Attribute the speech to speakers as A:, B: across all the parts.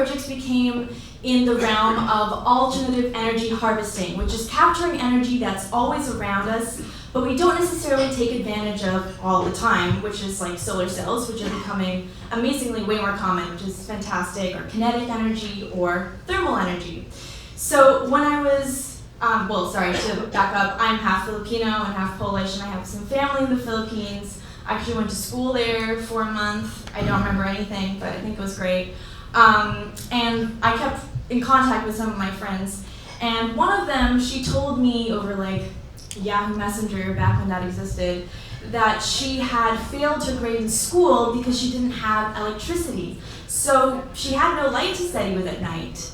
A: projects became in the realm of alternative energy harvesting, which is capturing energy that's always around us, but we don't necessarily take advantage of all the time, which is like solar cells, which are becoming amazingly way more common, which is fantastic, or kinetic energy, or thermal energy. So when I was, to back up, I'm half Filipino and half Polish, and I have some family in the Philippines. I actually went to school there for a month. I don't remember anything, but I think it was great. And I kept in contact with some of my friends, and one of them, she told me over like Yahoo Messenger back when that existed, that she had failed her grade in school because she didn't have electricity. So she had no light to study with at night.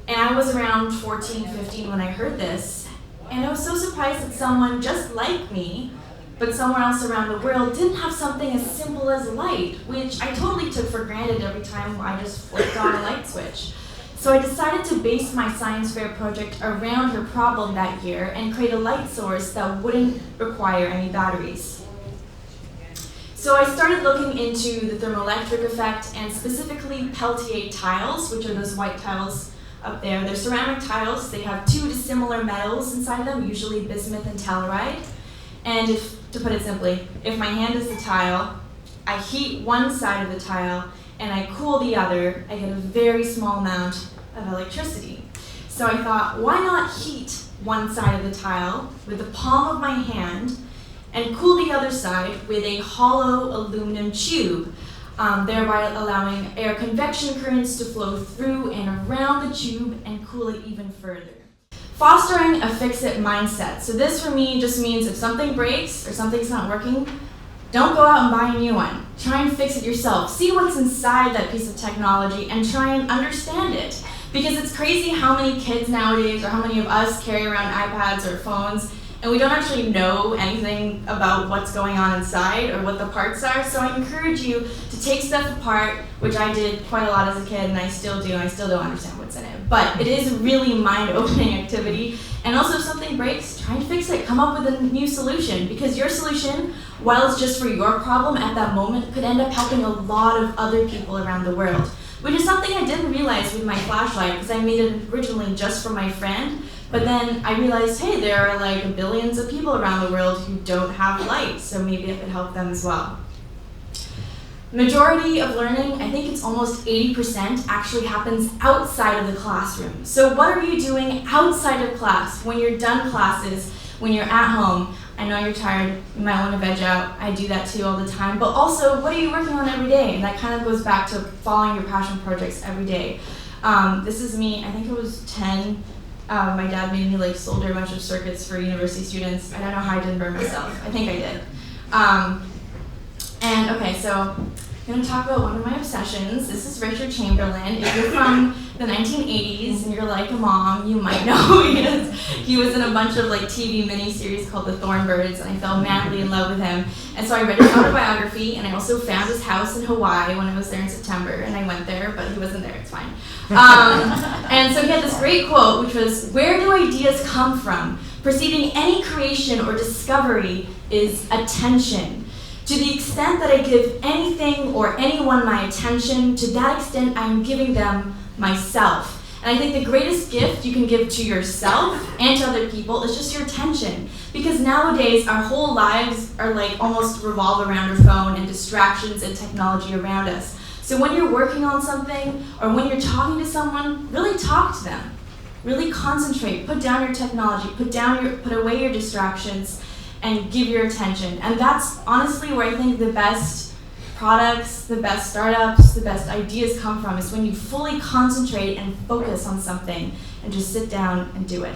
A: And I was around 14, 15 when I heard this, and I was so surprised that someone just like me, but somewhere else around the world, didn't have something as simple as light, which I totally took for granted every time I just flipped on a light switch. So I decided to base my science fair project around her problem that year and create a light source that wouldn't require any batteries. So I started looking into the thermoelectric effect and specifically Peltier tiles, which are those white tiles up there. They're ceramic tiles. They have two dissimilar metals inside them, usually bismuth and telluride. And to put it simply, if my hand is the tile, I heat one side of the tile and I cool the other, I get a very small amount of electricity. So I thought, why not heat one side of the tile with the palm of my hand and cool the other side with a hollow aluminum tube, thereby allowing air convection currents to flow through and around the tube and cool it even further. Fostering a fix-it mindset. So this for me just means if something breaks or something's not working, don't go out and buy a new one. Try and fix it yourself. See what's inside that piece of technology and try and understand it. Because it's crazy how many kids nowadays, or how many of us carry around iPads or phones, and we don't actually know anything about what's going on inside or what the parts are. So I encourage you to take stuff apart, which I did quite a lot as a kid, and I still do, and I still don't understand what's in it. But it is a really mind-opening activity. And also, if something breaks, try and fix it. Come up with a new solution, because your solution, while it's just for your problem at that moment, could end up helping a lot of other people around the world, which is something I didn't realize with my flashlight, because I made it originally just for my friend. But then I realized, hey, there are like billions of people around the world who don't have light, so maybe it could help them as well. Majority of learning, I think it's almost 80%, actually happens outside of the classroom. So what are you doing outside of class when you're done classes, when you're at home? I know you're tired, you might want to veg out. I do that too all the time. But also, what are you working on every day? And that kind of goes back to following your passion projects every day. This is me, I think it was 10. My dad made me like solder a bunch of circuits for university students. I don't know how I didn't burn myself. I think I did. And okay, so I'm going to talk about one of my obsessions. This is Richard Chamberlain. If you're from the 1980s and you're like a mom, you might know who he is. He was in a bunch of like TV miniseries called The Thornbirds, and I fell madly in love with him. And so I read his autobiography, and I also found his house in Hawaii when I was there in September, and I went there, but he wasn't there, it's fine. And so he had this great quote, which was, "Where do ideas come from? Preceding any creation or discovery is attention. To the extent that I give anything or anyone my attention, to that extent I am giving them myself." And I think the greatest gift you can give to yourself and to other people is just your attention. Because nowadays our whole lives are like almost revolve around our phone and distractions and technology around us. So when you're working on something or when you're talking to someone, really talk to them. Really concentrate, put down your technology, put away your distractions, and give your attention. And that's honestly where I think the best products, the best startups, the best ideas come from, is when you fully concentrate and focus on something and just sit down and do it.